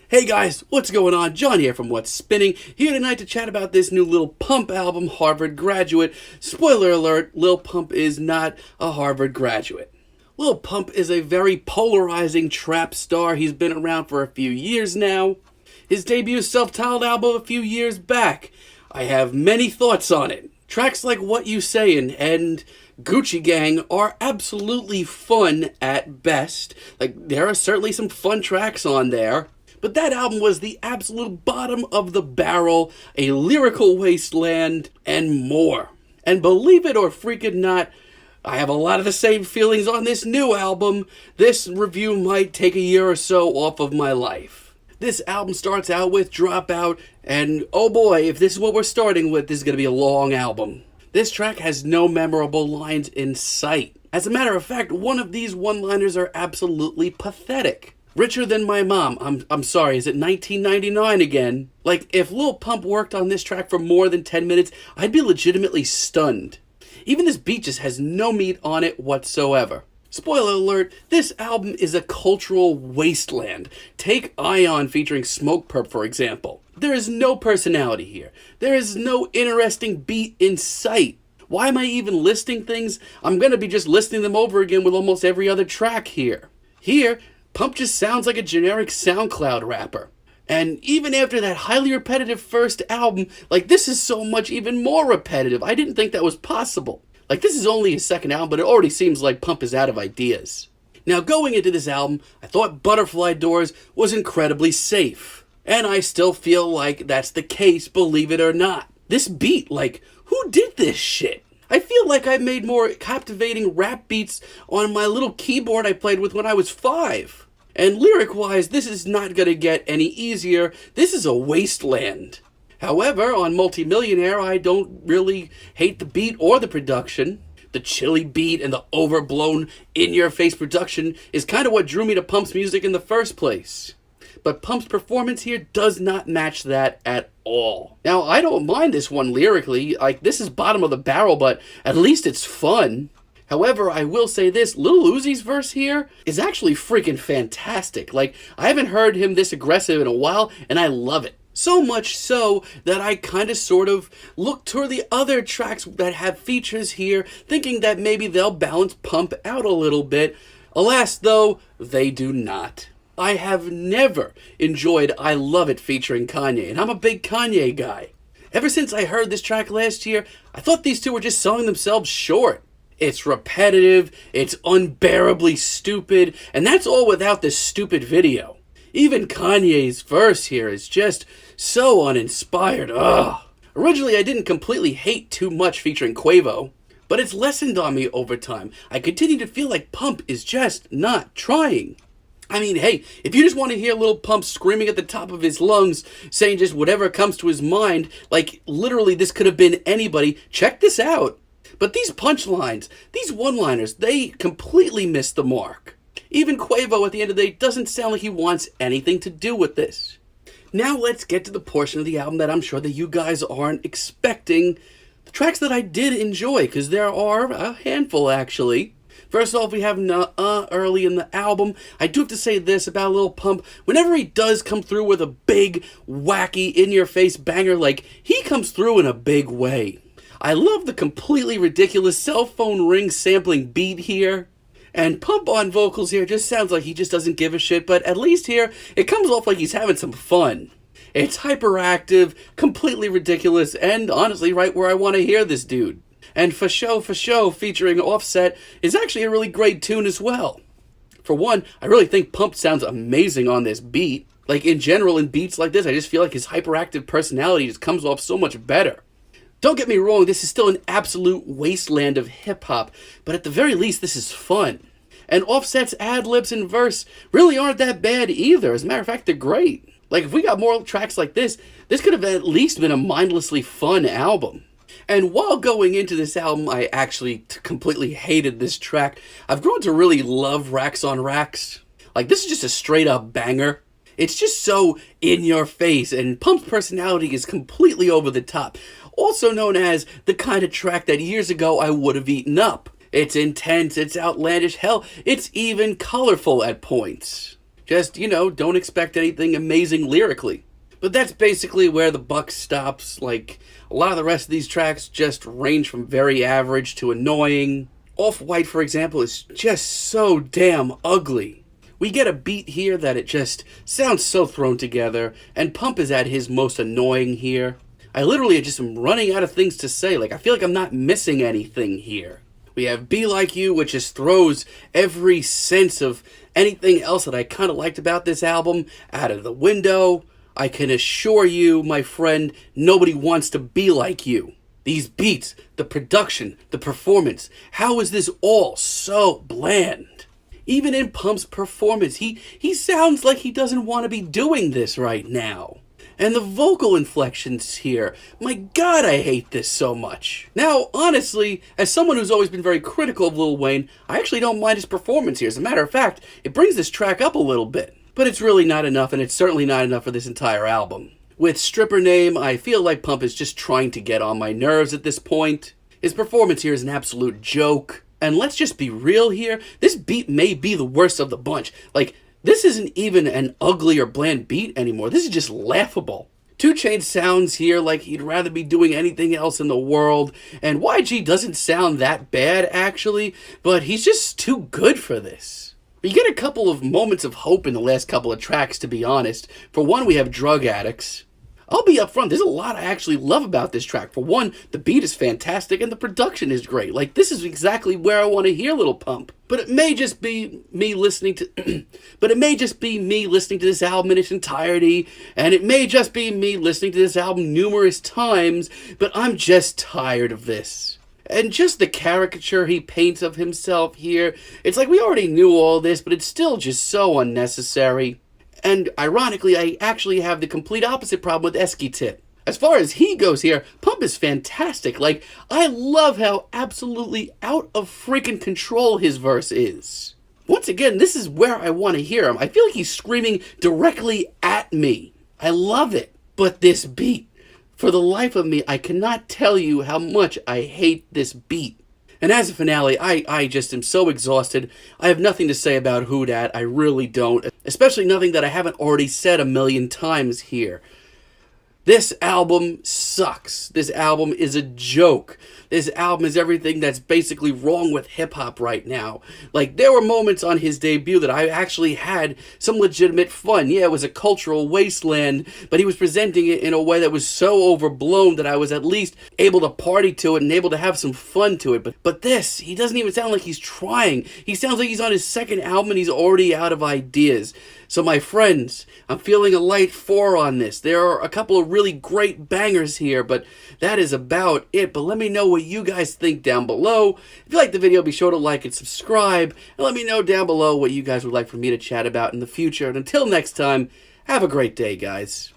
Hey guys, what's going on? John here from What's Spinning, here tonight to chat about this new Lil Pump album, Harvard Graduate. Spoiler alert, Lil Pump is not a Harvard graduate. Lil Pump is a very polarizing trap star. He's been around for a few years now. His debut self-titled album a few years back. I have many thoughts on it. Tracks like What You Sayin' and Gucci Gang are absolutely fun at best. There are certainly some fun tracks on there. But that album was the absolute bottom of the barrel, a lyrical wasteland, and more. And believe it or freak it not, I have a lot of the same feelings on this new album. This review might take a year or so off of my life. This album starts out with Dropout, and oh boy, if this is what we're starting with, this is going to be a long album. This track has no memorable lines in sight. As a matter of fact, one of these one-liners are absolutely pathetic. Richer Than My Mom. I'm sorry, is it 1999 again? If Lil Pump worked on this track for more than 10 minutes, I'd be legitimately stunned. Even this beat just has no meat on it whatsoever. Spoiler alert, this album is a cultural wasteland. Take Ion featuring Smoke Perp, for example. There is no personality here. There is no interesting beat in sight. Why am I even listing things? I'm gonna be just listing them over again with almost every other track here. Here, Pump just sounds like a generic SoundCloud rapper. And even after that highly repetitive first album, this is so much even more repetitive. I didn't think that was possible. This is only his second album, but it already seems like Pump is out of ideas. Now, going into this album, I thought Butterfly Doors was incredibly safe. And I still feel like that's the case, believe it or not. This beat, who did this shit? I feel like I made more captivating rap beats on my little keyboard I played with when I was 5. And lyric-wise, this is not going to get any easier. This is a wasteland. However, on Multimillionaire, I don't really hate the beat or the production. The chilly beat and the overblown, in-your-face production is kind of what drew me to Pump's music in the first place. But Pump's performance here does not match that at all. Now, I don't mind this one lyrically. This is bottom of the barrel, but at least it's fun. However, I will say this, Lil Uzi's verse here is actually freaking fantastic. I haven't heard him this aggressive in a while, and I love it. So much so that I kind of sort of look toward the other tracks that have features here, thinking that maybe they'll balance Pump out a little bit. Alas, though, they do not. I have never enjoyed I Love It featuring Kanye, and I'm a big Kanye guy. Ever since I heard this track last year, I thought these two were just selling themselves short. It's repetitive, it's unbearably stupid, and that's all without this stupid video. Even Kanye's verse here is just so uninspired. Ugh. Originally, I didn't completely hate Too Much featuring Quavo, but it's lessened on me over time. I continue to feel like Pump is just not trying. I mean, hey, if you just want to hear Lil Pump screaming at the top of his lungs, saying just whatever comes to his mind, literally this could have been anybody, check this out. But these punchlines, these one-liners, they completely miss the mark. Even Quavo at the end of the day doesn't sound like he wants anything to do with this. Now let's get to the portion of the album that I'm sure that you guys aren't expecting. The tracks that I did enjoy, because there are a handful actually. First off, we have Nuh-Uh early in the album. I do have to say this about Lil Pump. Whenever he does come through with a big, wacky, in-your-face banger, he comes through in a big way. I love the completely ridiculous cell phone ring sampling beat here. And Pump on vocals here just sounds like he just doesn't give a shit, but at least here, it comes off like he's having some fun. It's hyperactive, completely ridiculous, and honestly right where I want to hear this dude. And Fasho featuring Offset is actually a really great tune as well. For one, I really think Pump sounds amazing on this beat. In general, in beats like this, I just feel like his hyperactive personality just comes off so much better. Don't get me wrong, this is still an absolute wasteland of hip-hop, but at the very least, this is fun. And Offset's ad-libs and verse really aren't that bad either. As a matter of fact, they're great. If we got more tracks like this could have at least been a mindlessly fun album. And while going into this album, I actually completely hated this track. I've grown to really love Racks on Racks. This is just a straight-up banger. It's just so in your face, and Pump's personality is completely over the top. Also known as the kind of track that years ago I would have eaten up. It's intense, it's outlandish, hell, it's even colorful at points. Just, don't expect anything amazing lyrically. But that's basically where the buck stops. Like, a lot of the rest of these tracks just range from very average to annoying. Off-White, for example, is just so damn ugly. We get a beat here that it just sounds so thrown together, and Pump is at his most annoying here. I literally just am running out of things to say. Like, I feel like I'm not missing anything here. We have Be Like You, which just throws every sense of anything else that I kind of liked about this album out of the window. I can assure you, my friend, nobody wants to be like you. These beats, the production, the performance, how is this all so bland? Even in Pump's performance, he sounds like he doesn't want to be doing this right now. And the vocal inflections here, my God, I hate this so much. Now, honestly, as someone who's always been very critical of Lil Wayne, I actually don't mind his performance here. As a matter of fact, it brings this track up a little bit. But it's really not enough, and it's certainly not enough for this entire album. With Stripper Name, I feel like Pump is just trying to get on my nerves at this point. His performance here is an absolute joke. And let's just be real here, this beat may be the worst of the bunch. Like, this isn't even an ugly or bland beat anymore. This is just laughable. 2 Chainz sounds here like he'd rather be doing anything else in the world. And YG doesn't sound that bad, actually, but he's just too good for this. You get a couple of moments of hope in the last couple of tracks, to be honest. For one, we have Drug Addicts. I'll be upfront, there's a lot I actually love about this track. For one, the beat is fantastic and the production is great. Like, this is exactly where I want to hear Lil Pump. But it may just be me listening to this album in its entirety, and it may just be me listening to this album numerous times, but I'm just tired of this. And just the caricature he paints of himself here, it's like we already knew all this, but it's still just so unnecessary. And ironically, I actually have the complete opposite problem with Esky Tit. As far as he goes here, Pump is fantastic. Like, I love how absolutely out of freaking control his verse is. Once again, this is where I want to hear him. I feel like he's screaming directly at me. I love it. But this beat, for the life of me, I cannot tell you how much I hate this beat. And as a finale, I just am so exhausted. I have nothing to say about Who Dat. I really don't. Especially nothing that I haven't already said a million times here. This album sucks. This album is a joke. This album is everything that's basically wrong with hip-hop right now. Like, there were moments on his debut that I actually had some legitimate fun. Yeah, it was a cultural wasteland, but he was presenting it in a way that was so overblown that I was at least able to party to it and able to have some fun to it. But this, he doesn't even sound like he's trying. He sounds like he's on his second album and he's already out of ideas. So my friends, I'm feeling a light 4 on this. There are a couple of really great bangers here, but that is about it. But let me know what you guys think down below. If you liked the video, be sure to like and subscribe. And let me know down below what you guys would like for me to chat about in the future. And until next time, have a great day, guys.